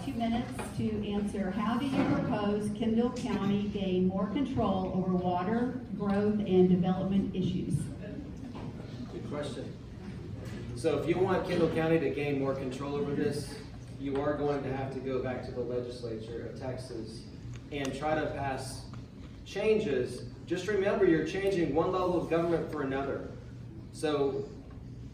2 minutes to answer, how do you propose Kendall County gain more control over water, growth, and development issues? Good question. So if you want Kendall County to gain more control over this, you are going to have to go back to the legislature of Texas and try to pass changes. Just remember, you're changing one level of government for another. So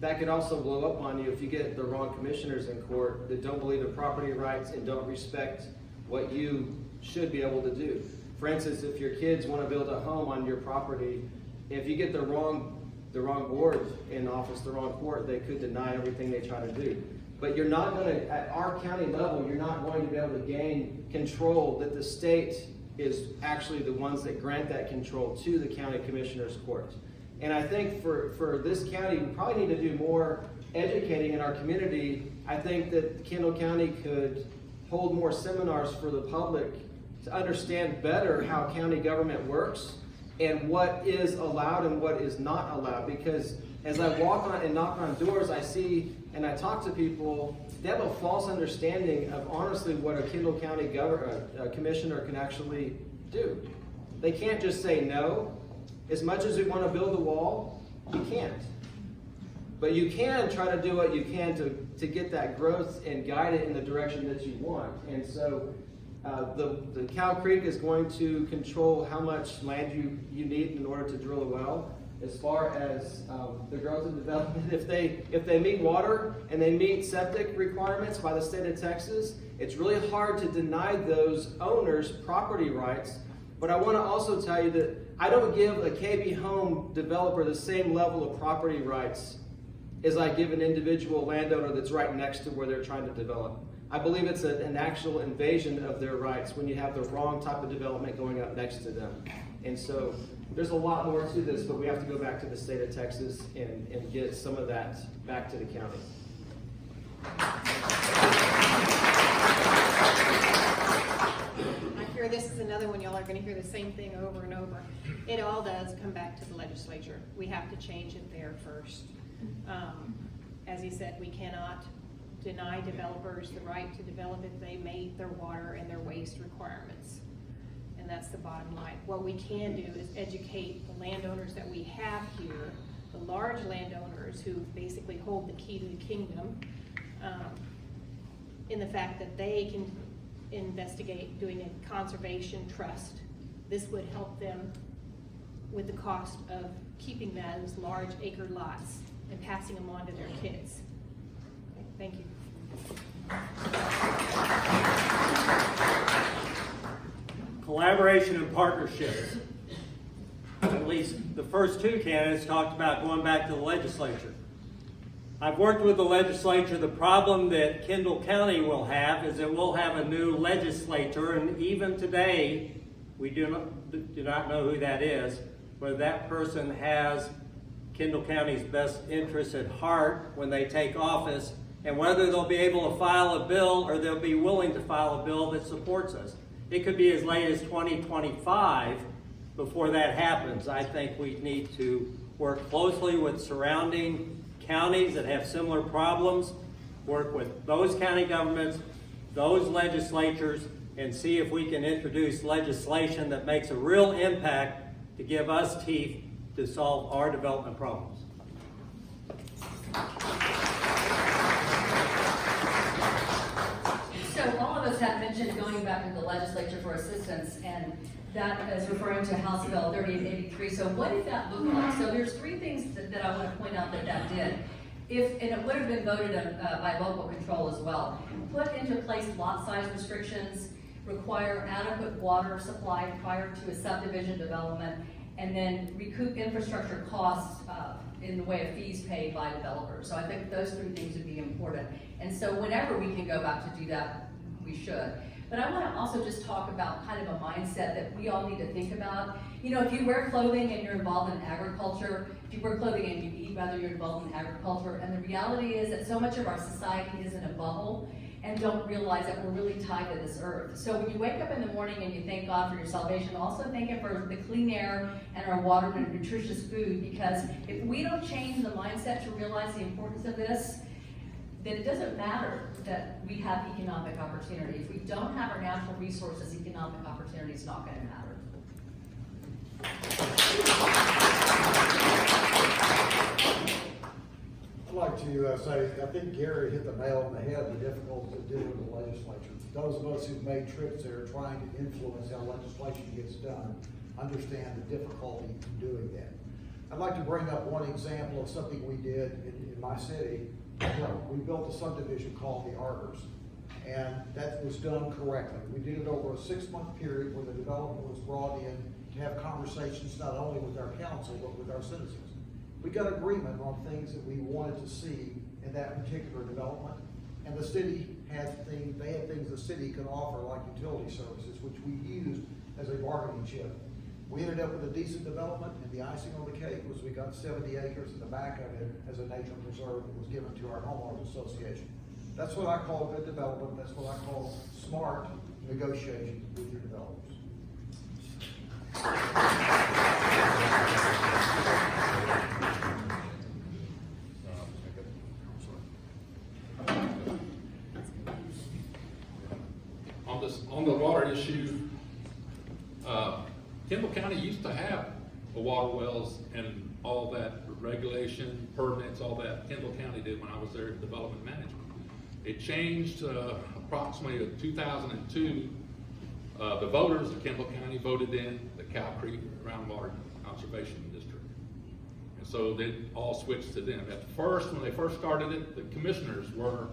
that could also blow up on you if you get the wrong commissioners in court that don't believe in property rights and don't respect what you should be able to do. For instance, if your kids want to build a home on your property, if you get the wrong board in office, the wrong court, they could deny everything they try to do. But you're not going to, at our county level, you're not going to be able to gain control that the state is actually the ones that grant that control to the county commissioner's court. And I think for this county, we probably need to do more educating in our community. I think that Kendall County could hold more seminars for the public to understand better how county government works and what is allowed and what is not allowed. Because as I walk on and knock on doors, I see and I talk to people, they have a false understanding of honestly what a Kendall County commissioner can actually do. They can't just say no. As much as we want to build a wall, you can't. But you can try to do what you can to get that growth and guide it in the direction that you want. And so the Cow Creek is going to control how much land you need in order to drill a well. As far as the growth and development, if they meet water and they meet septic requirements by the state of Texas, it's really hard to deny those owners property rights. But I want to also tell you that I don't give a KB home developer the same level of property rights as I give an individual landowner that's right next to where they're trying to develop. I believe it's an actual invasion of their rights when you have the wrong type of development going up next to them. And so there's a lot more to this, but we have to go back to the state of Texas and get some of that back to the county. I fear this is another one. Y'all are going to hear the same thing over and over. It all does come back to the legislature. We have to change it there first. As he said, we cannot deny developers the right to develop if they meet their water and their waste requirements. And that's the bottom line. What we can do is educate the landowners that we have here, the large landowners who basically hold the key to the kingdom, in the fact that they can investigate doing a conservation trust. This would help them with the cost of keeping those large acre lots and passing them on to their kids. Okay, thank you. Collaboration and partnerships. At least the first two candidates talked about going back to the legislature. I've worked with the legislature. The problem that Kendall County will have is that we'll have a new legislature, and even today, we do not know who that is, whether that person has Kendall County's best interests at heart when they take office, and whether they'll be able to file a bill or they'll be willing to file a bill that supports us. It could be as late as 2025 before that happens. I think we need to work closely with surrounding counties that have similar problems, work with those county governments, those legislatures, and see if we can introduce legislation that makes a real impact to give us teeth to solve our development problems. So all of us have mentioned going back to the legislature for assistance, and that is referring to House Bill 3883. So what did that look like? So there's three things that I want to point out that did. And it would have been voted on, by local control as well. Put into place lot size restrictions, require adequate water supply prior to a subdivision development, and then recoup infrastructure costs in the way of fees paid by developers. So I think those three things would be important. And so whenever we can go back to do that, we should. But I want to also just talk about kind of a mindset that we all need to think about. You know, if you wear clothing and you're involved in agriculture, if you wear clothing and you eat, whether you're involved in agriculture, and the reality is that so much of our society is in a bubble and don't realize that we're really tied to this earth. So when you wake up in the morning and you thank God for your salvation, also thank Him for the clean air and our water and nutritious food, because if we don't change the mindset to realize the importance of this, that it doesn't matter that we have economic opportunity. If we don't have our natural resources, economic opportunity is not going to matter. I'd like to say, I think Gary hit the nail on the head, the difficulty of dealing with the legislature. Those of us who've made trips there trying to influence how legislation gets done understand the difficulty in doing that. I'd like to bring up one example of something we did in my city. We built a subdivision called the Arbors, and that was done correctly. We did it over a 6-month period where the development was brought in to have conversations not only with our council, but with our citizens. We got agreement on things that we wanted to see in that particular development, and the city had things, they had things the city could offer, like utility services, which we used as a bargaining chip. We ended up with a decent development, and the icing on the cake was we got 70 acres in the back of it as a nature preserve that was given to our homeowners association. That's what I call good development. That's what I call smart negotiation with your developers. On the water issue, Kendall County used to have the water wells and all that regulation, permits, all that. Kendall County did when I was there in development management. It changed approximately in 2002. The voters of Kendall County voted in the Cow Creek Groundwater Conservation District. And so they all switched to them. At first, when they first started it, the commissioners were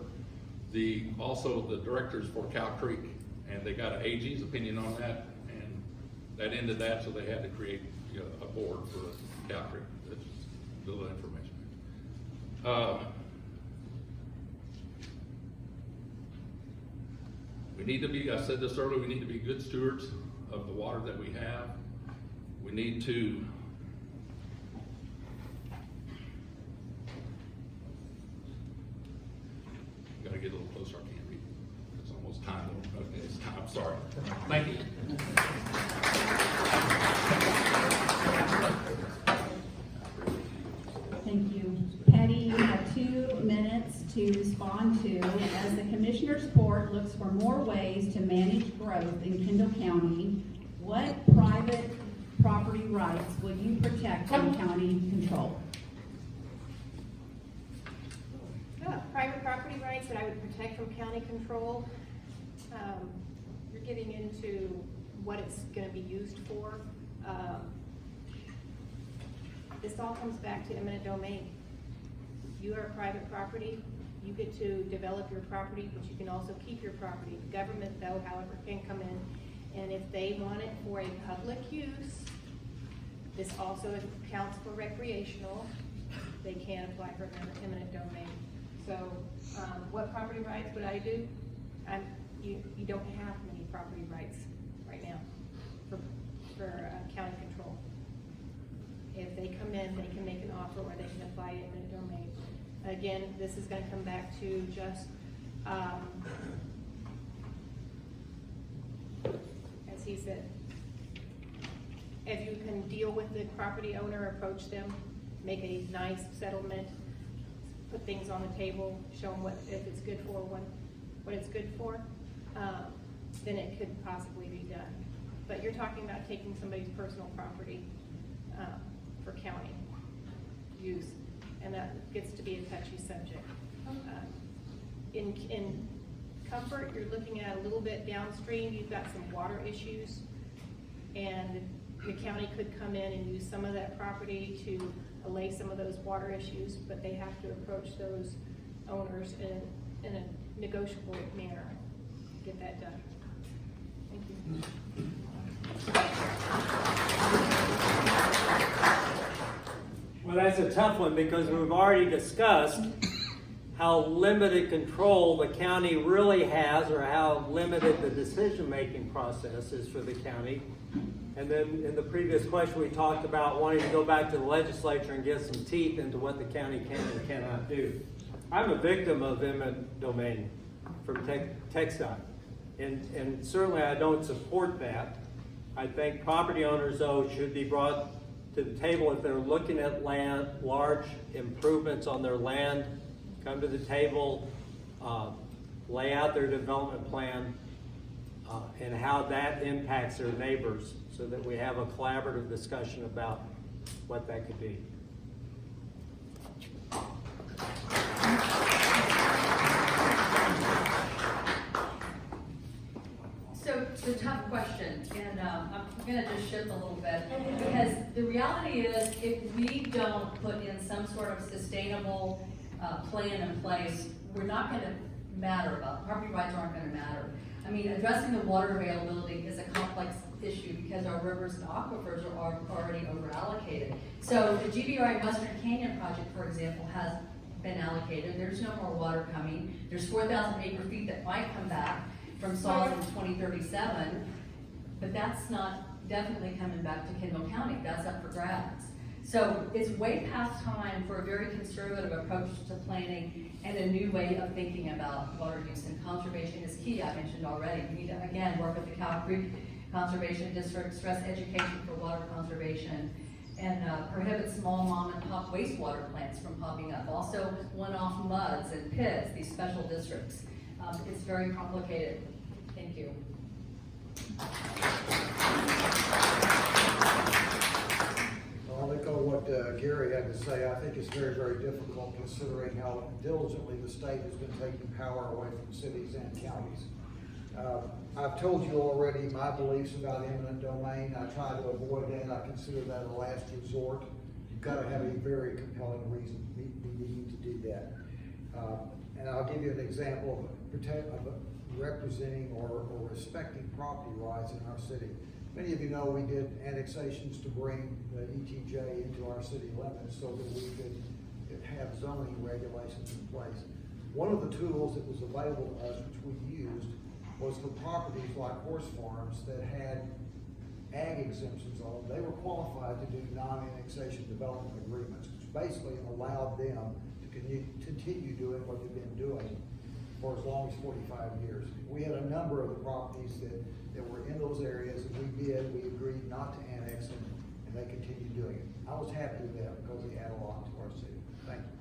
also the directors for Cow Creek. And they got an AG's opinion on that, and that ended that, so they had to create a board for Cow Creek. That's just a little information. We need to be, I said this earlier, we need to be good stewards of the water that we have. We need to gotta get a little closer, I can't read. It's almost time. Okay, it's time, sorry. Thank you. Thank you. Patty, you have 2 minutes to respond to, as the Commissioner's Court looks for more ways to manage growth in Kendall County, what private property rights will you protect from county control? Private property rights that I would protect from county control. You're getting into what it's going to be used for. This all comes back to eminent domain. You are private property. You get to develop your property, but you can also keep your property. The government, though, however, can come in, and if they want it for a public use, this also counts for recreational. They can apply for eminent domain. So, what property rights would I do? You don't have many property rights right now for county control. If they come in, they can make an offer, or they can apply eminent domain. Again, this is going to come back to just, as he said, if you can deal with the property owner, approach them, make a nice settlement, put things on the table, show them if it's good for what it's good for, then it could possibly be done. But you're talking about taking somebody's personal property for county use, and that gets to be a touchy subject. In Comfort, you're looking at a little bit downstream, you've got some water issues, and the county could come in and use some of that property to allay some of those water issues, but they have to approach those owners in a negotiable manner to get that done. Thank you. Well, that's a tough one because we've already discussed how limited control the county really has, or how limited the decision-making process is for the county. And then in the previous question, we talked about wanting to go back to the legislature and get some teeth into what the county can and cannot do. I'm a victim of eminent domain from TxDOT, and certainly I don't support that. I think property owners, though, should be brought to the table if they're looking at land, large improvements on their land. Come to the table, lay out their development plan, and how that impacts their neighbors, so that we have a collaborative discussion about what that could be. So it's a tough question, and I'm gonna just shift a little bit, because the reality is, if we don't put in some sort of sustainable plan in place, we're not gonna matter about, property rights aren't gonna matter. I mean, addressing the water availability is a complex issue because our rivers and aquifers are already over allocated. So the GBRI Western Canyon project, for example, has been allocated. There's no more water coming. There's 4,000 acre feet that might come back from soils in 2037, but that's not definitely coming back to Kendall County. That's up for grabs. So it's way past time for a very conservative approach to planning and a new way of thinking about water use, and conservation is key, I mentioned already. We need to, again, work with the Cow Creek Conservation District, stress education for water conservation, and prohibit small mom and pop wastewater plants from popping up. Also, one-off muds and pits, these special districts. It's very complicated. Thank you. I'll echo what Gary had to say. I think it's very, very difficult considering how diligently the state has been taking power away from cities and counties. I've told you already my beliefs about eminent domain. I try to avoid that. I consider that a last resort. You've got to have a very compelling reason needing to do that. And I'll give you an example of representing or respecting property rights in our city. Many of you know we did annexations to bring the ETJ into our city limits so that we could have zoning regulations in place. One of the tools that was available to us, which we used, was for properties like horse farms that had ag exemptions on them. They were qualified to do non-annexation development agreements, which basically allowed them to continue doing what they've been doing for as long as 45 years. We had a number of the properties that were in those areas that we agreed not to annex them, and they continued doing it. I was happy with that because they add a lot to our city. Thank you.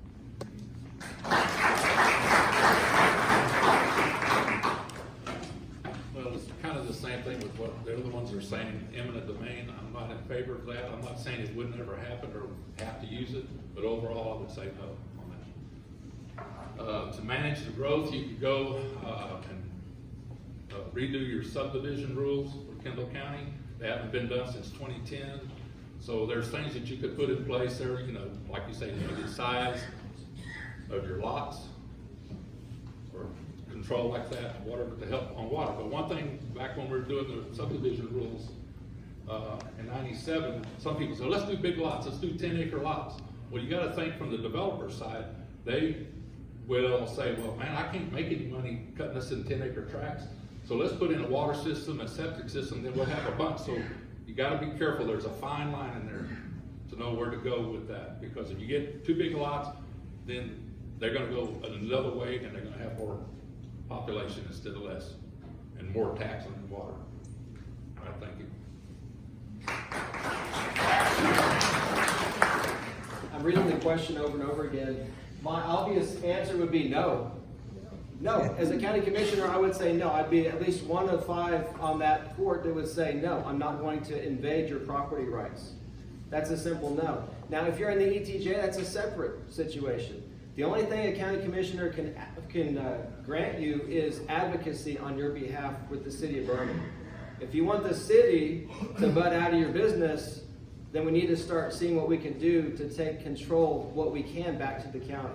Well, it's kind of the same thing with what the other ones are saying, eminent domain. I'm not in favor of that. I'm not saying it would never happen or have to use it, but overall, I would say no on that. To manage the growth, you could go and redo your subdivision rules for Kendall County. They haven't been done since 2010. So there's things that you could put in place there, you know, like you say, limited size of your lots or control like that, whatever to help on water. But one thing, back when we were doing the subdivision rules in 97, some people said, let's do big lots, let's do 10-acre lots. Well, you gotta think from the developer side, they will say, well, man, I can't make any money cutting this in 10-acre tracts. So let's put in a water system, a septic system, then we'll have a bunch. So you gotta be careful. There's a fine line in there to know where to go with that. Because if you get too big lots, then they're gonna go another way and they're gonna have more population instead of less, and more tax on the water. All right, thank you. I'm reading the question over and over again. My obvious answer would be no. No, as a county commissioner, I would say no. I'd be at least one of 5 on that court that would say, no, I'm not going to invade your property rights. That's a simple no. Now, if you're in the ETJ, that's a separate situation. The only thing a county commissioner can grant you is advocacy on your behalf with the city of Birmingham. If you want the city to butt out of your business, then we need to start seeing what we can do to take control of what we can back to the county.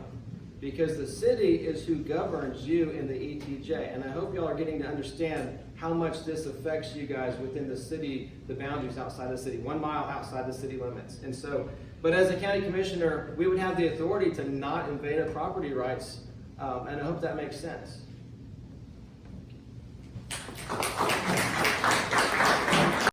Because the city is who governs you in the ETJ. And I hope y'all are getting to understand how much this affects you guys within the city, the boundaries outside the city, 1 mile outside the city limits. And so, but as a county commissioner, we would have the authority to not invade our property rights. And I hope that makes sense.